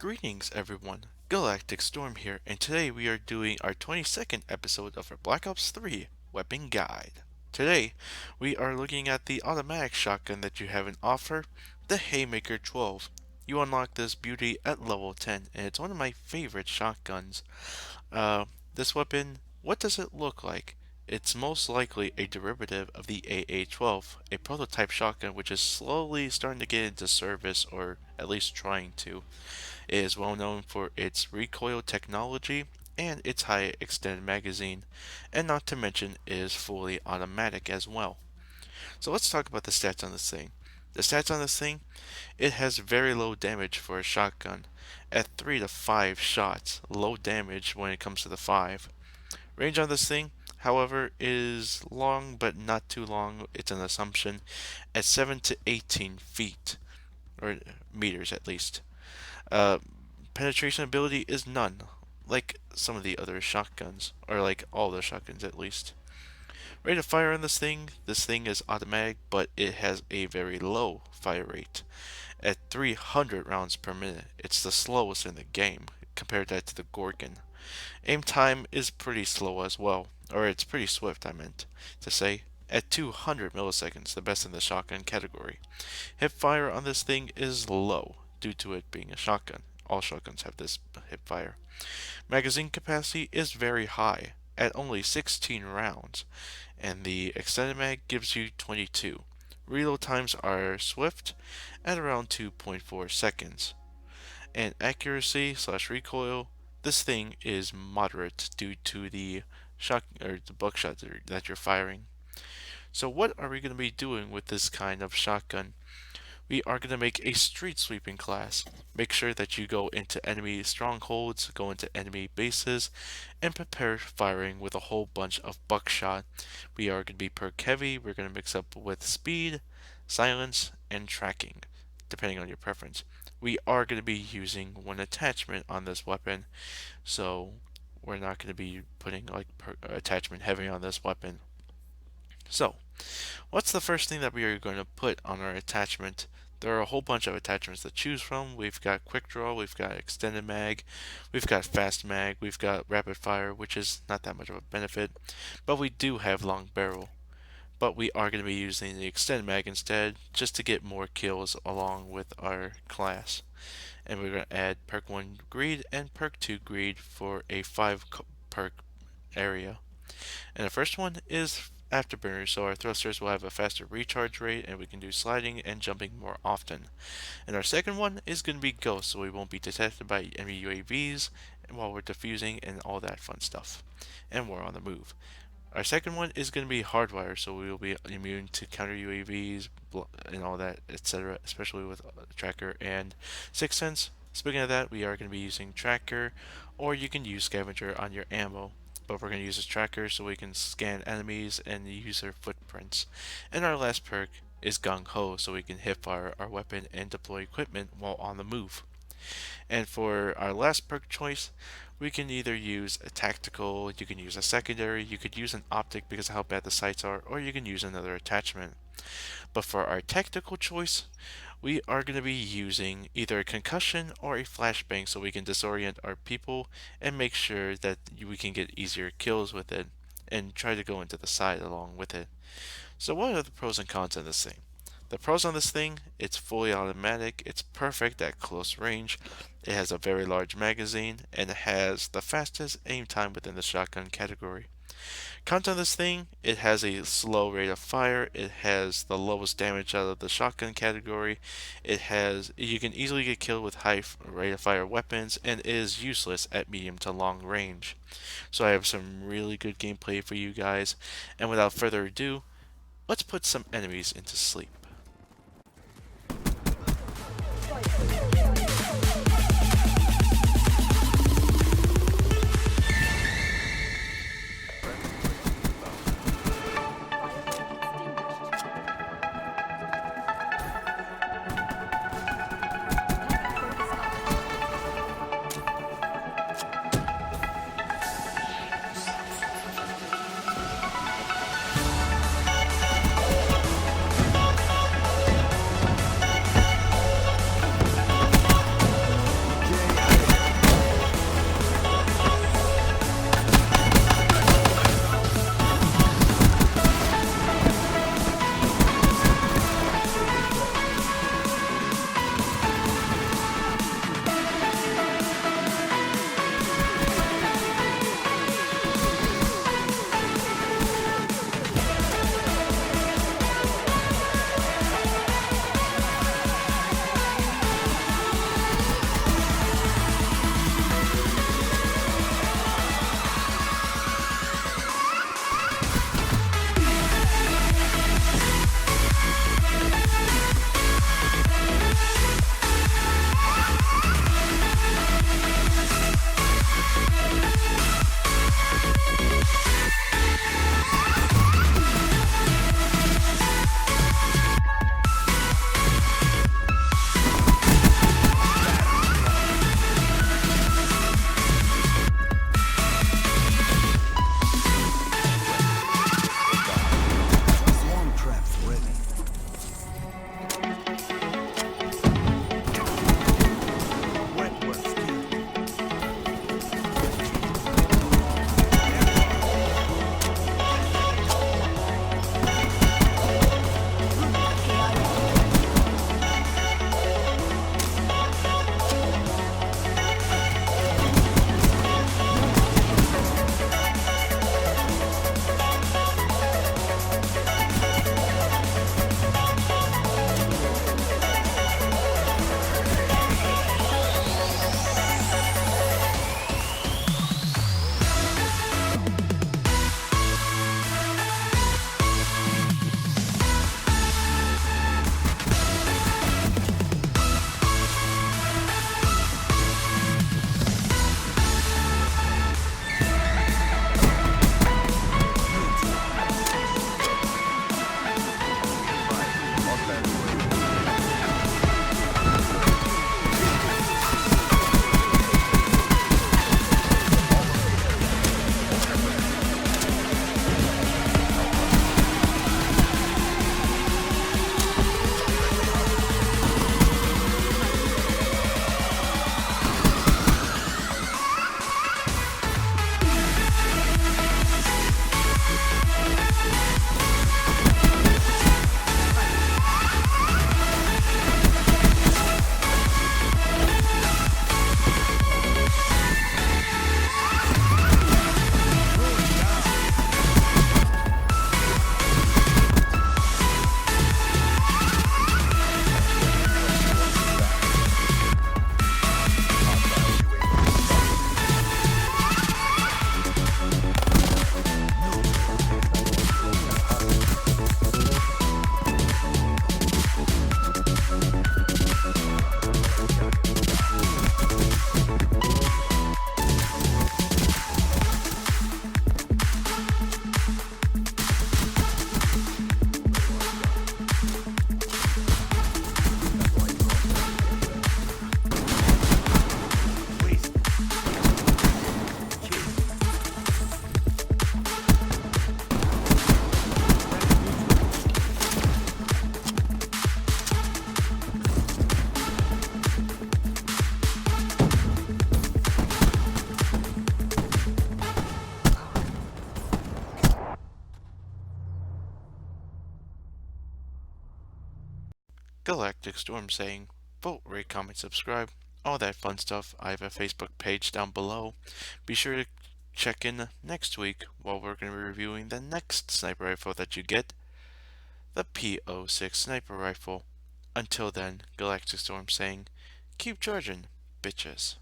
Greetings, everyone. GalacticStorm here, and today we are doing our 22nd episode of our Black Ops 3 Weapon Guide. Today, we are looking at the automatic shotgun that you have in offer, the Haymaker 12. You unlock this beauty at level 10, and it's one of my favorite shotguns. This weapon, what does it look like? It's most likely a derivative of the AA-12, a prototype shotgun which is slowly starting to get into service, or at least trying to. It is well known for its recoil technology and its high extended magazine, and not to mention it is fully automatic as well. So let's talk about the stats on this thing. The stats on this thing, it has very low damage for a shotgun. At 3 to 5 shots, low damage when it comes to the 5. Range on this thing, however, is long but not too long. It's an assumption at 7 to 18 feet, or meters at least. Uh, Penetration ability is none, like some of the other shotguns, or like all the shotguns at least. Rate of fire on this thing is automatic, but it has a very low fire rate. At 300 rounds per minute, it's the slowest in the game. Compare that to the Gorgon. Aim time is pretty slow as well, or it's pretty swift, I meant to say. At 200 milliseconds, the best in the shotgun category. Hip fire on this thing is low, due to it being a shotgun. All shotguns have this hip fire. Magazine capacity is very high, at only 16 rounds, and the extended mag gives you 22. Reload times are swift, at around 2.4 seconds. And accuracy slash recoil, this thing is moderate due to the shot or the buckshot that you're firing. So what are we going to be doing with this kind of shotgun? We are going to make a street sweeping class. Make sure that you go into enemy strongholds, go into enemy bases, and prepare firing with a whole bunch of buckshot. We are going to be perk heavy. We're going to mix up with speed, silence, and tracking, depending on your preference. We are going to be using one attachment on this weapon, so we're not going to be putting like attachment heavy on this weapon. So, what's the first thing that we are going to put on our attachment? There are a whole bunch of attachments to choose from. We've got quick draw, we've got extended mag, we've got fast mag, we've got rapid fire, which is not that much of a benefit, but we do have long barrel. But we are going to be using the extended mag instead, just to get more kills along with our class. And we're going to add perk 1 greed and perk 2 greed for a 5 perk area. And the first one is afterburner, so our thrusters will have a faster recharge rate and we can do sliding and jumping more often. And our second one is going to be ghost, so we won't be detected by enemy UAVs while we're defusing and all that fun stuff. And we're on the move. Our second one is going to be hardwire, so we will be immune to counter UAVs and all that, etc., especially with tracker and sixth sense. Speaking of that, we are going to be using tracker, or you can use scavenger on your ammo, but we're going to use this tracker so we can scan enemies and use their footprints. And our last perk is gung ho, so we can hip fire our weapon and deploy equipment while on the move. And for our last perk choice, we can either use a tactical, you can use a secondary, you could use an optic because of how bad the sights are, or you can use another attachment. But for our tactical choice, we are going to be using either a concussion or a flashbang so we can disorient our people and make sure that we can get easier kills with it and try to go into the side along with it. So what are the pros and cons of this thing? The pros on this thing, it's fully automatic, it's perfect at close range, it has a very large magazine, and it has the fastest aim time within the shotgun category. Cons on this thing, it has a slow rate of fire, it has the lowest damage out of the shotgun category, you can easily get killed with high rate of fire weapons, and it is useless at medium to long range. So I have some really good gameplay for you guys, and without further ado, let's put some enemies into sleep. Galactic Storm saying, vote, rate, comment, subscribe, all that fun stuff. I have a Facebook page down below. Be sure to check in next week while we're going to be reviewing the next sniper rifle that you get, the P06 sniper rifle. Until then, Galactic Storm saying, keep charging, bitches.